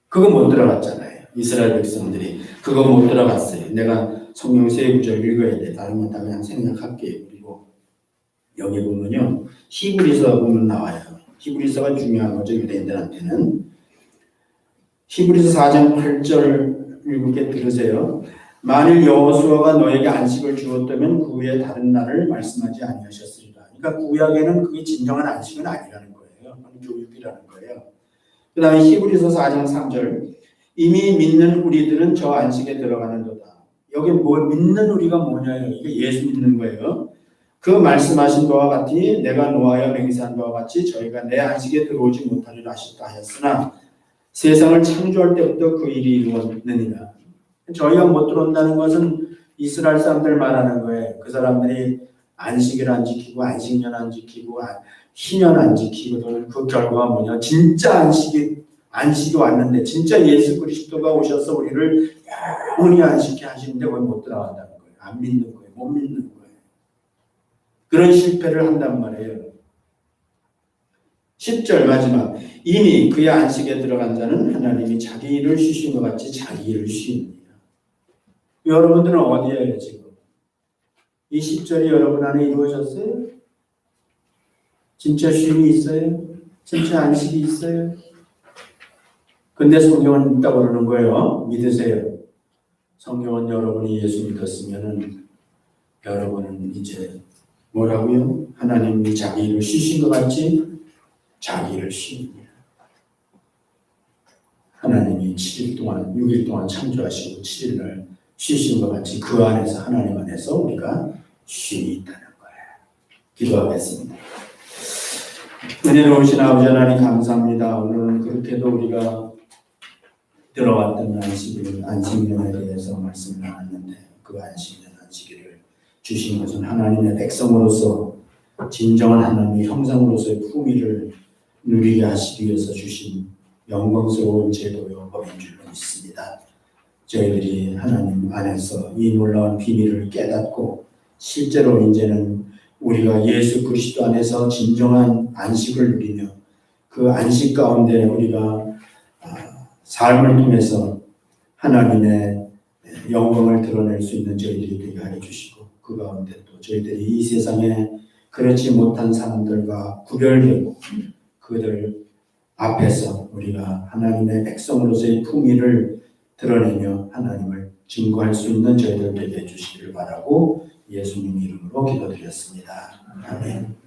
그거 못 들어갔잖아요. 이스라엘 백성들이 그거 못 들어갔어요. 내가 성경 세 구절 읽어야 돼. 다른 건 다 그냥 생략할게요. 그리고 여기 보면요, 히브리서 보면 나와요. 히브리서가 중요한 거죠, 유대인들한테는. 히브리서 4장 8절 읽게 들으세요. 만일 여호수아가 너에게 안식을 주었다면 그 후에 다른 날을 말씀하지 아니하셨으리라. 그러니까 구약에는 그게 진정한 안식은 아니라는 거예요. 교육이라는 거예요. 그 다음에 히브리서 4장 3절 이미 믿는 우리들은 저 안식에 들어가는도다. 여기 믿는 우리가 뭐냐요? 이게 예수 믿는 거예요. 그 말씀하신 바와 같이 내가 노하여 맹세한 바와 같이 저희가 내 안식에 들어오지 못하리라 하셨으나 세상을 창조할 때부터 그 일이 이루어졌느니라. 저희가 못 들어온다는 것은 이스라엘 사람들 말하는 거예요. 그 사람들이 안식일 안 지키고 안식년 안 지키고 희년 안 지키거든. 그 결과가 뭐냐? 진짜 안식이 왔는데 진짜 예수 그리스도가 오셔서 우리를 영원히 안식케 하시는데 왜 못 들어간다는 거예요. 안 믿는 거예요. 못 믿는 거예요. 그런 실패를 한단 말이에요. 10절 마지막. 이미 그의 안식에 들어간 자는 하나님이 자기 일을 쉬신 것 같이 자기 일을 쉬입니다. 여러분들은 어디에요 지금? 이 10절이 여러분 안에 이루어졌어요? 진짜 쉼이 있어요? 진짜 안식이 있어요? 근데 성경은 있다고 그러는 거예요. 믿으세요. 성경은 여러분이 예수 믿었으면은 여러분은 이제 뭐라고요? 하나님이 자기 일을 쉬신 것 같이 자기 일을 쉬입니다. 하나님이 7일 동안, 6일 동안 창조하시고 7일날 쉬신 것 같이 그 안에서 하나님 안에서 우리가 쉼이 있다는 거예요. 기도하겠습니다. 은혜로우신 아버지 하나님 감사합니다. 오늘은 그렇게도 우리가 들어왔던 안식년에 대해서 말씀을 나눴는데 그 안식년 안식일을 주신 것은 하나님의 백성으로서 진정한 하나님의 형상으로서의 품위를 누리게 하시기 위해서 주신 영광스러운 제도요 법인 줄로 믿습니다. 저희들이 하나님 안에서 이 놀라운 비밀을 깨닫고 실제로 이제는 우리가 예수 그리스도 안에서 진정한 안식을 누리며 그 안식 가운데 우리가 삶을 통해서 하나님의 영광을 드러낼 수 있는 저희들이 되게 하여 주시고 그 가운데 또 저희들이 이 세상에 그렇지 못한 사람들과 구별되고 그들 앞에서 우리가 하나님의 백성으로서의 품위를 드러내며 하나님을 증거할 수 있는 저희들 되게 해주시기를 바라고 예수님 이름으로 기도드렸습니다. 아멘.